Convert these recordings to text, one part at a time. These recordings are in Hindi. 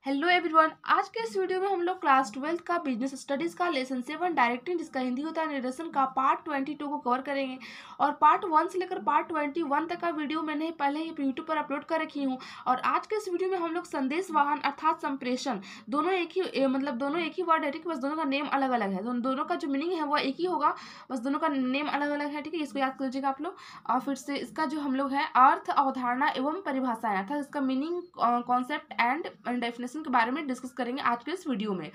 हेलो एवरीवन, आज के इस वीडियो में हम लोग क्लास 12 का बिजनेस स्टडीज का लेसन 7 डायरेक्टिंग, जिसका हिंदी होता है निर्देशन का पार्ट 22 को कवर करेंगे। और पार्ट 1 से लेकर पार्ट 21 तक का वीडियो मैंने पहले ही यूट्यूब पर अपलोड कर रखी हूँ। और आज के इस वीडियो में हम लोग संदेश वाहन अर्थात संप्रेषण, दोनों एक ही दोनों एक ही वर्ड है, ठीक है। बस दोनों का नेम अलग अलग है, दोनों का जो मीनिंग है वो एक ही होगा, बस दोनों का नेम अलग अलग है, ठीक है। इसको याद कर लीजिएगा आप लोग। और फिर से इसका जो हम लोग है अर्थ, अवधारणा एवं परिभाषाएं अर्थात इसका मीनिंग, कॉन्सेप्ट एंड डेफिनेशन के बारे में डिस्कस करेंगे आज के इस वीडियो में।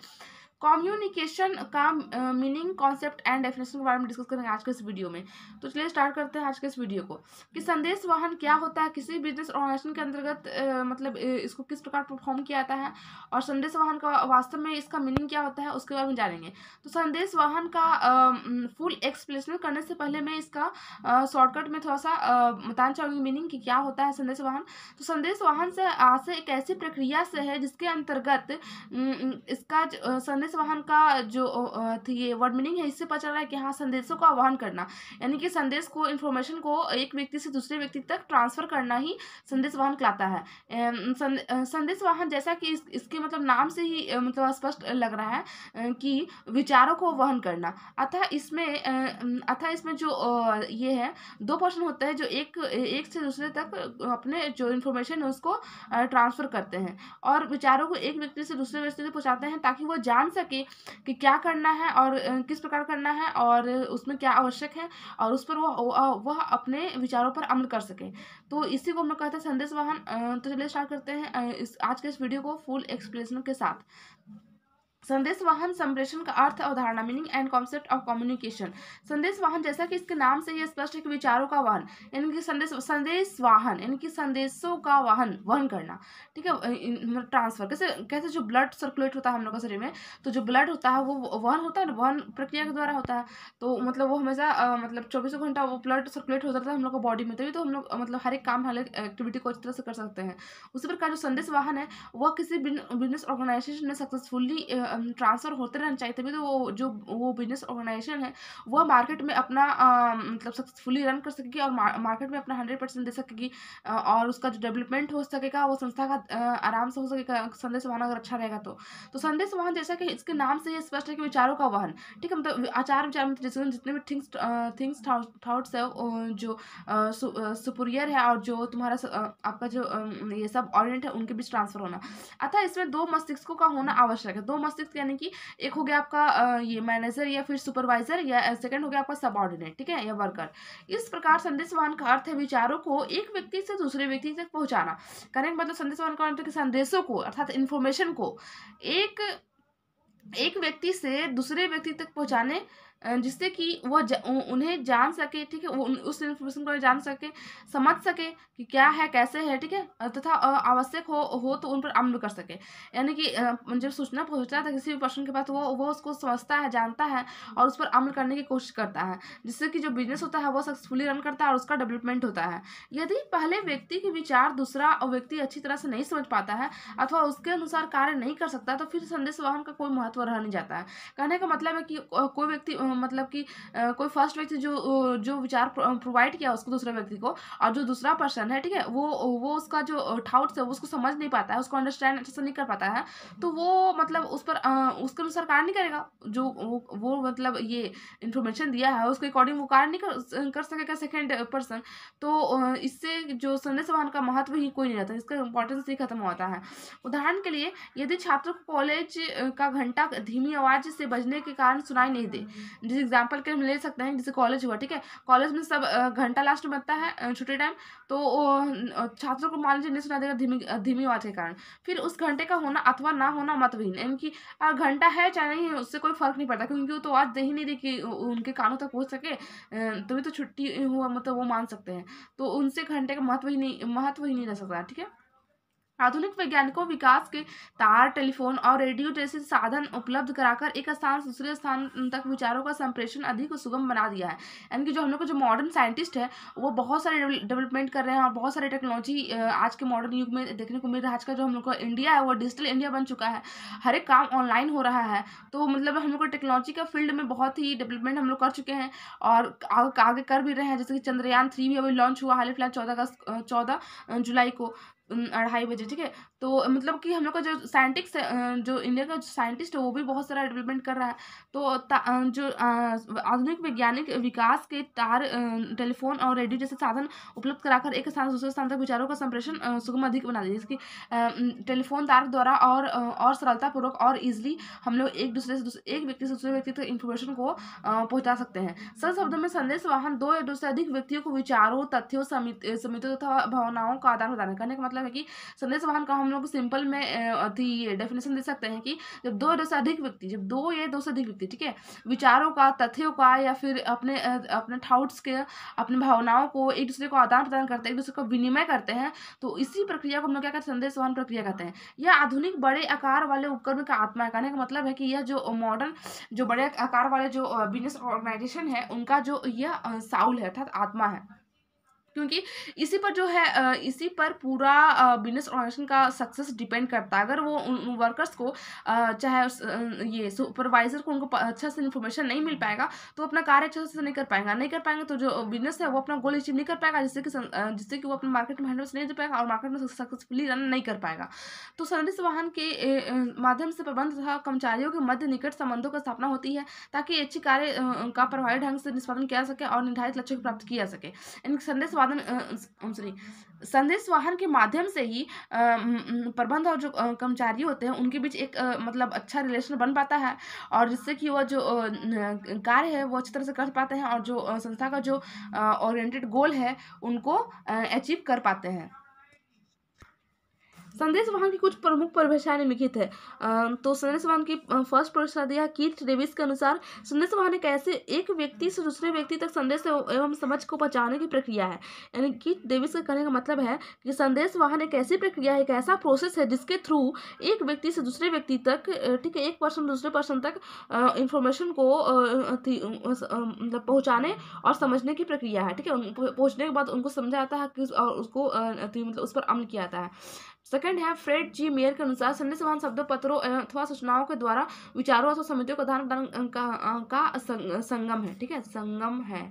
कम्युनिकेशन का मीनिंग, कॉन्सेप्ट एंड डेफिनेशन के बारे में डिस्कस करेंगे आज के इस वीडियो में। तो चलिए स्टार्ट करते हैं आज के इस वीडियो को कि संदेश वाहन क्या होता है, किसी बिजनेस ऑर्गेनाइजेशन के अंतर्गत इसको किस प्रकार परफॉर्म किया जाता है, और संदेश वाहन का वास्तव में इसका मीनिंग क्या होता है उसके बारे में जानेंगे। तो संदेश वाहन का फुल एक्सप्लेनेशन करने से पहले मैं इसका शॉर्टकट में थोड़ा सा बताना चाहूँगी मीनिंग कि क्या होता है संदेश वाहन। तो संदेश वाहन से एक ऐसी प्रक्रिया से है जिसके अंतर्गत इसका संदेश वाहन का जो ये वर्ड मीनिंग है, इससे पता चल रहा है कि हाँ, संदेशों का आह्वान करना, यानी कि संदेश को, इन्फॉर्मेशन को एक व्यक्ति से दूसरे व्यक्ति तक ट्रांसफर करना ही संदेश वाहन कहलाता है। संदेश वाहन, जैसा कि इसके मतलब नाम से ही मतलब स्पष्ट लग रहा है कि विचारों को वहन करना। अतः इसमें जो ये है, दो पर्सन होते हैं जो एक से दूसरे तक अपने जो इन्फॉर्मेशन है उसको ट्रांसफर करते हैं और विचारों को एक व्यक्ति से दूसरे व्यक्ति तक पहुंचाते हैं, ताकि वो जान सके कि क्या करना है और किस प्रकार करना है और उसमें क्या आवश्यक है, और उस पर वह अपने विचारों पर अमल कर सके। तो इसी को हम लोग कहते हैं संदेश वाहन। तो चलिए स्टार्ट करते हैं आज के इस वीडियो को फुल एक्सप्लेनेशन के साथ। संदेश वाहन संप्रेषण का अर्थ, अवधारणा, meaning and concept of communication. संदेश वाहन, जैसा कि इसके नाम से यह स्पष्ट है कि विचारों का वाहन, यानी कि संदेश वाहन यानी कि संदेशों का वहन करना, ठीक है। ट्रांसफर कैसे जो ब्लड सर्कुलेट होता है हम लोग का शरीर में, तो जो ब्लड होता है वो वहन होता है ना, वहन प्रक्रिया के द्वारा होता है। तो मतलब वो हमेशा मतलब 24 घंटा वो ब्लड सर्कुलेट होता रहता है हम लोग का बॉडी में, तभी तो हम लोग मतलब हर एक काम, हर एक एक्टिविटी को अच्छी तरह से कर सकते हैं। उसी प्रकार जो संदेश वाहन है वह किसी बिजनेस ऑर्गेनाइजेशन में सक्सेसफुली ट्रांसफर होते रहना चाहिए, तभी तो वो बिजनेस ऑर्गेनाइजेशन है वह मार्केट में अपना मतलब सक्सेसफुली रन कर सकेगी और मार्केट में अपना 100% दे सकेगी, और उसका जो डेवलपमेंट हो सकेगा वो संस्था का आराम से हो सकेगा, संदेश वाहन अगर अच्छा रहेगा तो संदेश वाहन, जैसा कि इसके नाम से ये स्पष्ट है कि विचारों का वाहन, ठीक है। मतलब आचार विचार में जितने भी थिंग्स थॉट्स है जो सुपीरियर है और जो तुम्हारा आपका जो ये सब ऑर्डिनेट है उनके बीच ट्रांसफर होना। अतः इसमें दो मस्तिष्कों का होना आवश्यक है। दो मस्तिष्क यानी कि एक हो गया आपका ये मैनेजर या फिर सुपरवाइजर, या सेकंड हो गया आपका सबऑर्डिनेट, ठीक है, या वर्कर। इस प्रकार संदेश वाहन का अर्थ है विचारों को एक व्यक्ति से दूसरे व्यक्ति तक पहुंचाना। कहने का मतलब संदेश वाहन का अर्थ है कि संदेशों को अर्थात इन्फॉर्मेशन को एक व्यक्ति से दूसरे व्यक्ति तक पहुंचाने, जिससे कि उन्हें जान सके, ठीक है, वो उस इन्फॉर्मेशन को जान सके, समझ सके कि क्या है, कैसे है, ठीक है, तथा आवश्यक हो तो उन पर अमल कर सके। यानी कि जब सूचना पहुंचता है किसी भी पर्सन के पास, वो उसको समझता है, जानता है और उस पर अमल करने की कोशिश करता है, जिससे कि जो बिजनेस होता है वो सक्सेसफुली रन करता है और उसका डेवलपमेंट होता है। यदि पहले व्यक्ति के विचार दूसरा व्यक्ति अच्छी तरह से नहीं समझ पाता है अथवा उसके अनुसार कार्य नहीं कर सकता, तो फिर संदेश वाहन का कोई महत्व रह नहीं जाता है। कहने का मतलब है कि कोई व्यक्ति मतलब कि कोई फर्स्ट व्यक्ति जो विचार प्रोवाइड किया उसको दूसरे व्यक्ति को, और जो दूसरा पर्सन है, ठीक है, वो उसका जो थाट्स है वो उसको समझ नहीं पाता है, उसको अंडरस्टैंड अच्छे से नहीं कर पाता है, तो वो मतलब उस पर उसके अनुसार कार्य नहीं करेगा। जो वो मतलब ये इन्फॉर्मेशन दिया है उसके अकॉर्डिंग वो कार्य नहीं कर सकेगा सेकेंड पर्सन। तो इससे जो संदेश वाहन का महत्व ही कोई नहीं रहता, इसका इंपॉर्टेंस ही खत्म होता है। उदाहरण के लिए, यदि छात्रों को कॉलेज का घंटा धीमी आवाज से बजने के कारण सुनाई नहीं दे, जिस एग्जाम्पल के हम ले सकते हैं, जैसे कॉलेज हुआ, ठीक है, कॉलेज में सब घंटा लास्ट में बजता है छुट्टी टाइम, तो छात्रों को मान लीजिए नहीं सुनाई देगा धीमी आवाज के कारण, फिर उस घंटे का होना अथवा ना होना मतविहीन, यानी कि घंटा है चाहे नहीं, उससे कोई फर्क नहीं पड़ता, क्योंकि वो तो आवाज दे ही नहीं रही कि उनके कानों तक पहुंच सके, तभी तो छुट्टी हुआ मतलब वो मान सकते हैं। तो उनसे घंटे का महत्व ही नहीं रह सकता, ठीक है। आधुनिक वैज्ञानिकों विकास के तार, टेलीफोन और रेडियो जैसे साधन उपलब्ध कराकर एक स्थान से दूसरे स्थान तक विचारों का संप्रेषण अधिक सुगम बना दिया है। यानी कि जो हम लोग को जो मॉडर्न साइंटिस्ट है वो बहुत सारे डेवलपमेंट कर रहे हैं और बहुत सारे टेक्नोलॉजी आज के मॉडर्न युग में देखने को मिल रहा है। आज का जो हम लोग का इंडिया है वो डिजिटल इंडिया बन चुका है, हर एक काम ऑनलाइन हो रहा है। तो मतलब हम लोग को टेक्नोलॉजी का फील्ड में बहुत ही डेवलपमेंट हम लोग कर चुके हैं और आगे कर भी रहे हैं। जैसे कि चंद्रयान 3 भी अभी लॉन्च हुआ हाल ही फिलहाल 14 जुलाई को 2:30 बजे, ठीक है। तो मतलब कि हम लोग का जो साइंटिस्ट जो इंडिया का साइंटिस्ट है वो भी बहुत सारा डेवलपमेंट कर रहा है। तो जो आधुनिक वैज्ञानिक विकास के तार, टेलीफोन और रेडियो जैसे साधन उपलब्ध कराकर एक स्थान से दूसरे स्थान तक विचारों का संप्रेषण सुगम अधिक बना दिया। इसकी टेलीफोन तार द्वारा और सरलतापूर्वक और इजीली हम लोग एक व्यक्ति से दूसरे व्यक्ति तक इंफॉर्मेशन को पहुंचा सकते हैं। सरल शब्दों में संदेश वाहन दो या दो से अधिक व्यक्तियों को विचारों, तथ्यों, समितियों तथा भावनाओं का आदान प्रदान करने का मतलब है कि संदेश वाहन का हम लोग सिंपल में डेफिनेशन दे सकते हैं कि जब दो या दो से अधिक व्यक्ति ठीक है, विचारों का, तथ्यों का या फिर अपने थॉट्स के, अपनी भावनाओं को एक दूसरे को आदान प्रदान करते हैं, एक दूसरे को विनिमय करते हैं, तो इसी प्रक्रिया को हम लोग क्या कहते हैं, संदेश वहन प्रक्रिया कहते हैं। यह आधुनिक बड़े आकार वाले उपकरण का आत्मा है। कहने का मतलब है कि यह जो मॉडर्न जो बड़े आकार वाले जो बिजनेस ऑर्गेनाइजेशन है उनका जो यह साउल है अर्थात आत्मा है, क्योंकि इसी पर जो है इसी पर पूरा बिजनेस ऑर्गेनाइजेशन का सक्सेस डिपेंड करता है। अगर वो उन वर्कर्स को चाहे ये सुपरवाइजर को उनको अच्छा से इन्फॉर्मेशन नहीं मिल पाएगा तो अपना कार्य अच्छे से नहीं कर पाएंगे तो जो बिजनेस है वो अपना गोल अचीव नहीं कर पाएगा, जिससे कि वो अपने मार्केट में हैंडल नहीं दे पाएगा और मार्केट में सक्सेसफुली रन नहीं कर पाएगा। तो संदेश वाहन के माध्यम से प्रबंध तथा कर्मचारियों के मध्य निकट संबंधों की स्थापना होती है ताकि अच्छी कार्य का प्रभावी ढंग से निष्पादन किया जा सके और निर्धारित लक्ष्य को प्राप्त किया जा सके। इन संदेश वाहन के माध्यम से ही प्रबंध और जो कर्मचारी होते हैं उनके बीच एक मतलब अच्छा रिलेशन बन पाता है और जिससे कि वह जो कार्य है वो अच्छी तरह से कर पाते हैं और जो संस्था का जो ओरिएंटेड गोल है उनको अचीव कर पाते हैं। संदेश वाहन की कुछ प्रमुख परिभाषाएं निम्नलिखित है। तो संदेश वाहन की फर्स्ट परिभाषा दिया कीथ डेविस के अनुसार संदेश वाहन एक ऐसे एक व्यक्ति से दूसरे व्यक्ति तक संदेश एवं समझ को पहुंचाने की प्रक्रिया है। यानी कीथ डेविस का कहने का मतलब है कि संदेश वाहन एक ऐसी प्रक्रिया है, एक ऐसा प्रोसेस है जिसके थ्रू एक व्यक्ति से दूसरे व्यक्ति तक ठीक है, एक पर्सन दूसरे पर्सन तक इंफॉर्मेशन को मतलब पहुँचाने और समझने की प्रक्रिया है। ठीक है, पहुँचने के बाद उनको समझा जाता है कि और उसको मतलब उस पर अमल किया जाता है। सेकंड है फ्रेड जी मेयर के अनुसार संदेश वाहन शब्दों, पत्रों अथवा सूचनाओं के द्वारा विचारों अथवा समितियों का आदान प्रदान का संगम है। ठीक है, संगम है।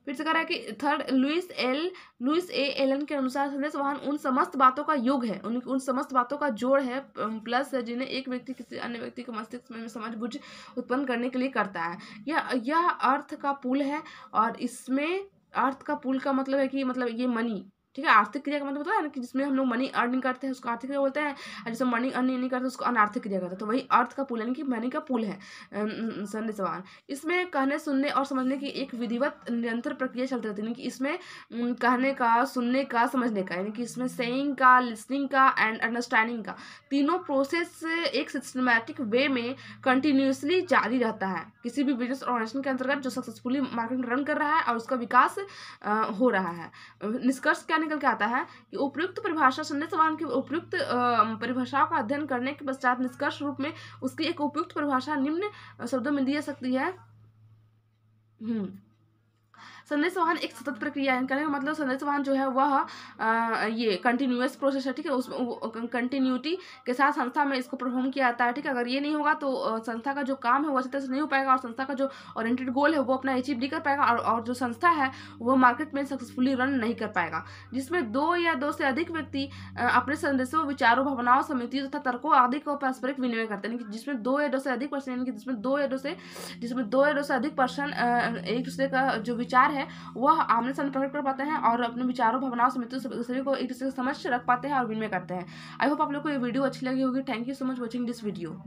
फिर से कह रहा है कि थर्ड लुइस ए एलन के अनुसार संदेश वाहन उन समस्त बातों का योग है, उन समस्त बातों का जोड़ है, प्लस है, जिन्हें एक व्यक्ति किसी अन्य व्यक्ति के मस्तिष्क में समझ बुझ उत्पन्न करने के लिए करता है। यह अर्थ का पुल है और इसमें अर्थ का पुल का मतलब है कि मतलब ये मनी, ठीक है, आर्थिक क्रिया का मतलब है ना कि जिसमें हम लोग मनी अर्निंग करते हैं उसको आर्थिक क्रिया बोलते हैं और जिसमें मनी अर्निंग नहीं करते उसको अनार्थिक क्रिया करते हैं। तो वही अर्थ का पुल यानी कि मनी का पुल है संदेश वाहन। इसमें कहने, सुनने और समझने की एक विधिवत निरंतर प्रक्रिया चलती रहती है। यानी कि इसमें कहने का, सुनने का, समझने का, यानी कि इसमें सेइंग का, लिसनिंग का एंड अंडरस्टैंडिंग का तीनों प्रोसेस एक सिस्टमैटिक वे में कंटिन्यूसली जारी रहता है किसी भी बिजनेस ऑर्गेनाइजेशन के अंतर्गत जो सक्सेसफुली मार्केट में रन कर रहा है और उसका विकास हो रहा है। निष्कर्ष क्या निकल के आता है कि उपयुक्त परिभाषा, संदेश वाहन की उपयुक्त परिभाषाओं का अध्ययन करने के पश्चात निष्कर्ष रूप में उसकी एक उपयुक्त परिभाषा निम्न शब्दों में दी जा सकती है। संदेश वाहन एक सतत प्रक्रिया है। कहने का मतलब संदेश वाहन जो है वह ये कंटिन्यूअस प्रोसेस है। ठीक है, उसमें कंटिन्यूटी के साथ संस्था में इसको परफॉर्म किया जाता है। ठीक है, अगर ये नहीं होगा तो संस्था का जो काम है वो अच्छी तरह से नहीं हो पाएगा और संस्था का जो ओरिएंटेड गोल है वो अपना अचीव नहीं कर पाएगा और जो संस्था है वो मार्केट में सक्सेसफुली रन नहीं कर पाएगा। जिसमें दो या दो से अधिक व्यक्ति अपने संदेशों, विचारों, भावनाओं, समितियों तथा तर्कों आदि को पारस्परिक विनिमय करते हैं। जिसमें दो या दो से अधिक पर्सन, यानी कि जिसमें दो या दो से अधिक पर्सन एक दूसरे का जो विचार है वह आमने सामने प्रकट कर पाते हैं और अपने विचारों, भावनाओं, समितियों सभी को एक दूसरे से समझ रख पाते हैं और विनिमय करते हैं। आई होप आप लोग को ये वीडियो अच्छी लगी होगी। Thank you so much watching this video.